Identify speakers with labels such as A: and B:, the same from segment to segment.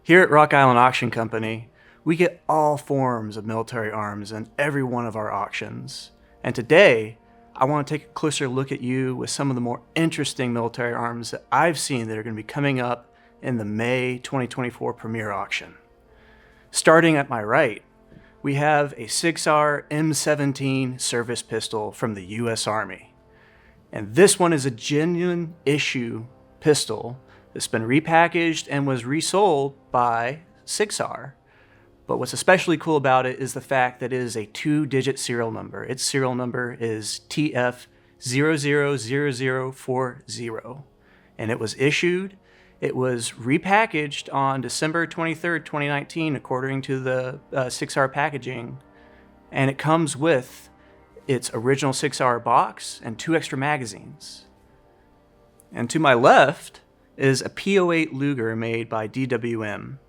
A: Here at Rock Island Auction Company, we get all forms of military arms in every one of our auctions. And today, I want to take a closer look at you with some of the more interesting military arms that I've seen that are going to be coming up in the May 2024 Premier Auction. Starting at my right, we have a SIG Sauer M17 service pistol from the US Army. And this one is a genuine issue pistol that's been repackaged and was resold by SIG Sauer. But what's especially cool about it is the fact that it is a 2-digit serial number. Its serial number is TF000040. And it was repackaged on December 23rd, 2019, according to the SIG Sauer packaging. And it comes with its original SIG Sauer box and 2 extra magazines. And to my left is a P08 Luger made by DWM.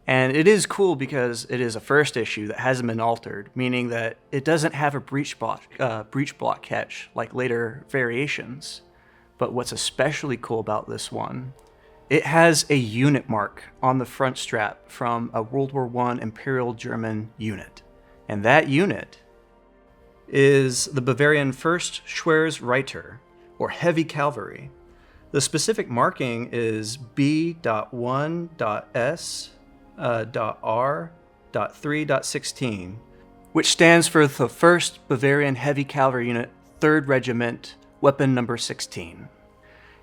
A: And it is cool because it is a first issue that hasn't been altered, meaning that it doesn't have a breech block catch like later variations. But what's especially cool about this one, it has a unit mark on the front strap from a World War I Imperial German unit. And that unit is the Bavarian 1st Schweres-Reiter, or Heavy Cavalry. The specific marking is B.1.S.R.3.16, which stands for the 1st Bavarian Heavy Cavalry Unit, 3rd Regiment, weapon number 16.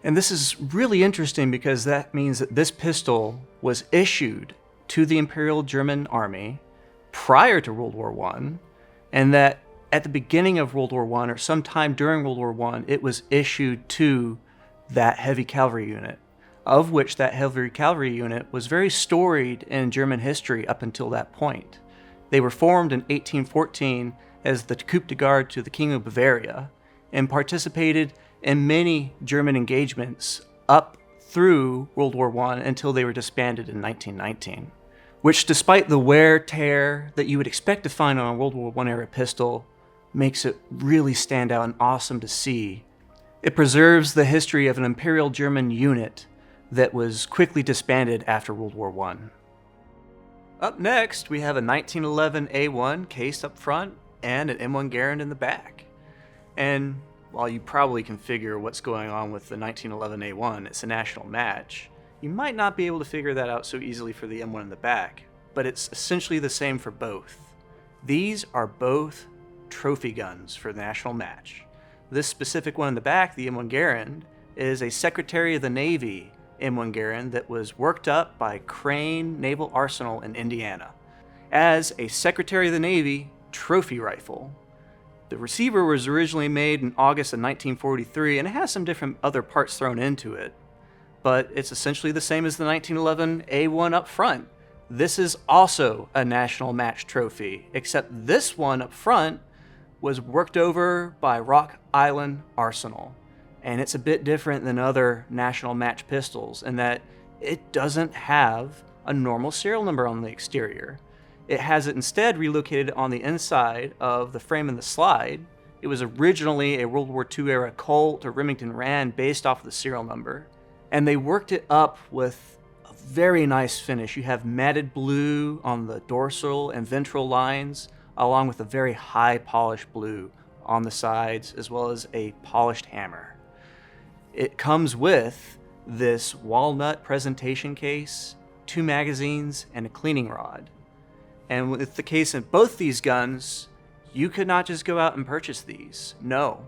A: And this is really interesting because that means that this pistol was issued to the Imperial German Army prior to World War I, and that at the beginning of World War I or sometime during World War I, it was issued to that heavy cavalry unit, of which that heavy cavalry unit was very storied in German history up until that point. They were formed in 1814 as the Coup de Garde to the King of Bavaria and participated in many German engagements up through World War I until they were disbanded in 1919, which, despite the wear tear that you would expect to find on a World War I era pistol, makes it really stand out and awesome to see. It preserves the history of an Imperial German unit that was quickly disbanded after World War I. Up next, we have a 1911 A1 cased up front and an M1 Garand in the back. And while you probably can figure what's going on with the 1911 A1, it's a national match, you might not be able to figure that out so easily for the M1 in the back, but it's essentially the same for both. These are both trophy guns for the national match. This specific one in the back, the M1 Garand, is a Secretary of the Navy M1 Garand that was worked up by Crane Naval Arsenal in Indiana as a Secretary of the Navy trophy rifle. The receiver was originally made in August of 1943, and it has some different other parts thrown into it, but it's essentially the same as the 1911 A1 up front. This is also a national match trophy, except this one up front was worked over by Rock Island Arsenal. And it's a bit different than other national match pistols in that it doesn't have a normal serial number on the exterior. It has it instead relocated on the inside of the frame and the slide. It was originally a World War II era Colt or Remington Rand based off of the serial number. And they worked it up with a very nice finish. You have matted blue on the dorsal and ventral lines, along with a very high polished blue on the sides, as well as a polished hammer. It comes with this walnut presentation case, 2 magazines, and a cleaning rod. And with the case of both these guns, you could not just go out and purchase these. No.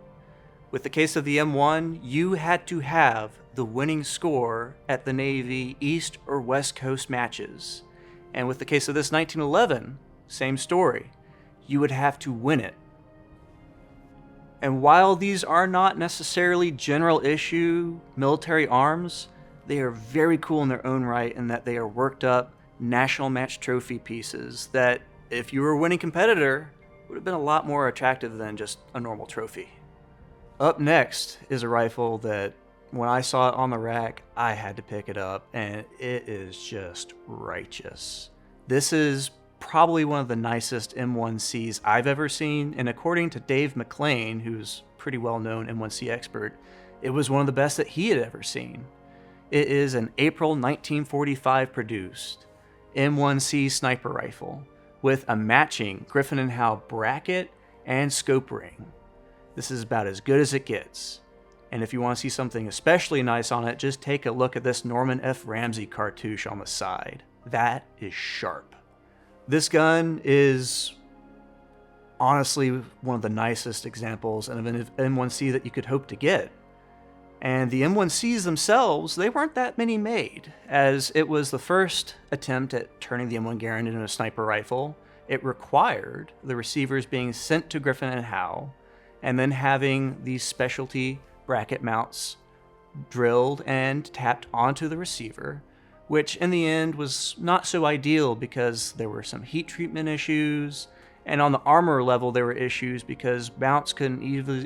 A: With the case of the M1, you had to have the winning score at the Navy East or West Coast matches. And with the case of this 1911, same story. You would have to win it. And while these are not necessarily general issue military arms, they are very cool in their own right in that they are worked up national match trophy pieces that, if you were a winning competitor, would have been a lot more attractive than just a normal trophy. Up next is a rifle that, when I saw it on the rack, I had to pick it up, and it is just righteous. This is probably one of the nicest M1Cs I've ever seen, and according to Dave McLean, who's a pretty well-known M1C expert, it was one of the best that he had ever seen. It is an April 1945 produced M1C sniper rifle with a matching Griffin & Howe bracket and scope ring. This is about as good as it gets. And if you want to see something especially nice on it, just take a look at this Norman F. Ramsey cartouche on the side. That is sharp. This gun is honestly one of the nicest examples of an M1C that you could hope to get. And the M1Cs themselves, they weren't that many made, as it was the first attempt at turning the M1 Garand into a sniper rifle. It required the receivers being sent to Griffin & Howe, and then having these specialty bracket mounts drilled and tapped onto the receiver, which in the end was not so ideal because there were some heat treatment issues, and on the armor level there were issues because mounts couldn't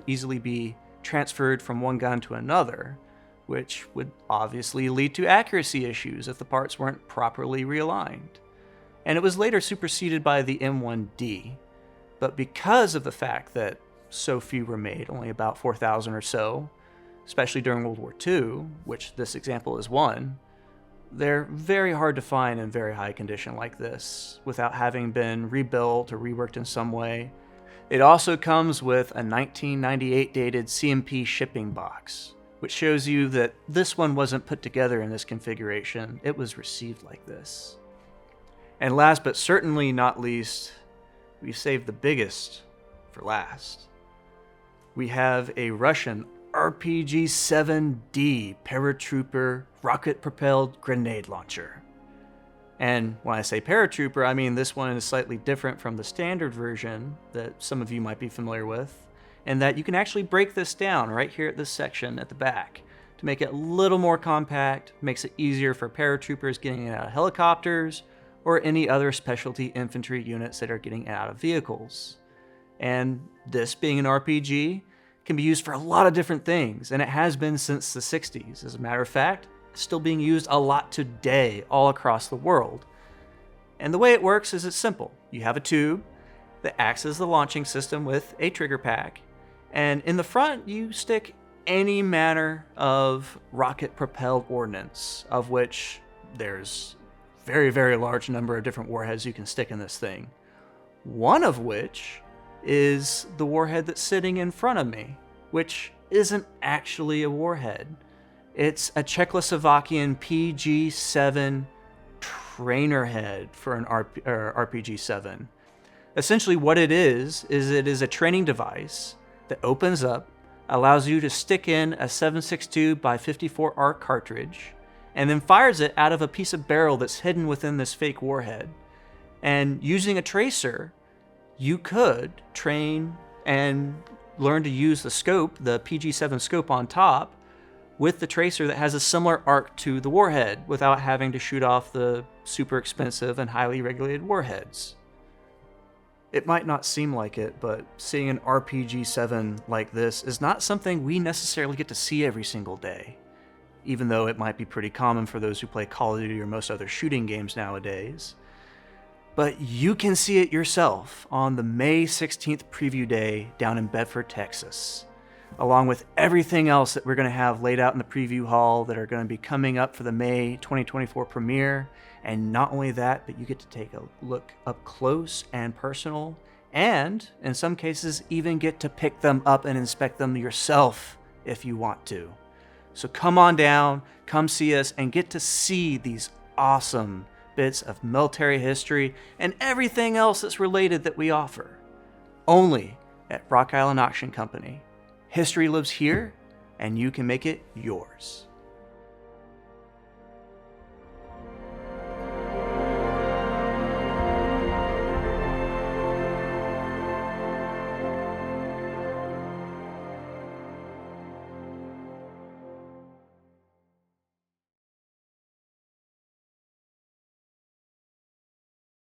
A: easily be transferred from one gun to another, which would obviously lead to accuracy issues if the parts weren't properly realigned. And it was later superseded by the M1D, but because of the fact that so few were made, only about 4,000 or so, especially during World War II, which this example is one, they're very hard to find in very high condition like this without having been rebuilt or reworked in some way. It also comes with a 1998 dated CMP shipping box, which shows you that this one wasn't put together in this configuration, it was received like this. And last but certainly not least, we've saved the biggest for last. We have a Russian RPG-7D paratrooper rocket-propelled grenade launcher. And when I say paratrooper, I mean this one is slightly different from the standard version that some of you might be familiar with, in that you can actually break this down right here at this section at the back to make it a little more compact, makes it easier for paratroopers getting in and out of helicopters, or any other specialty infantry units that are getting out of vehicles. And this being an RPG can be used for a lot of different things, and it has been since the 60s. As a matter of fact, it's still being used a lot today all across the world. And the way it works is it's simple. You have a tube that acts as the launching system with a trigger pack, and in the front you stick any manner of rocket-propelled ordnance, of which there's very, very large number of different warheads you can stick in this thing. One of which is the warhead that's sitting in front of me, which isn't actually a warhead. It's a Czechoslovakian PG-7 trainer head for an RPG-7. Essentially what it is it is a training device that opens up, allows you to stick in a 7.62 by 54 ARC cartridge, and then fires it out of a piece of barrel that's hidden within this fake warhead. And using a tracer, you could train and learn to use the scope, the PG-7 scope on top, with the tracer that has a similar arc to the warhead without having to shoot off the super expensive and highly regulated warheads. It might not seem like it, but seeing an RPG-7 like this is not something we necessarily get to see every single day, even though it might be pretty common for those who play Call of Duty or most other shooting games nowadays. But you can see it yourself on the May 16th preview day down in Bedford, Texas, along with everything else that we're going to have laid out in the preview hall that are going to be coming up for the May 2024 premiere. And not only that, but you get to take a look up close and personal, and in some cases even get to pick them up and inspect them yourself if you want to. So come on down, come see us, and get to see these awesome bits of military history and everything else that's related that we offer. Only at Rock Island Auction Company. History lives here, and you can make it yours.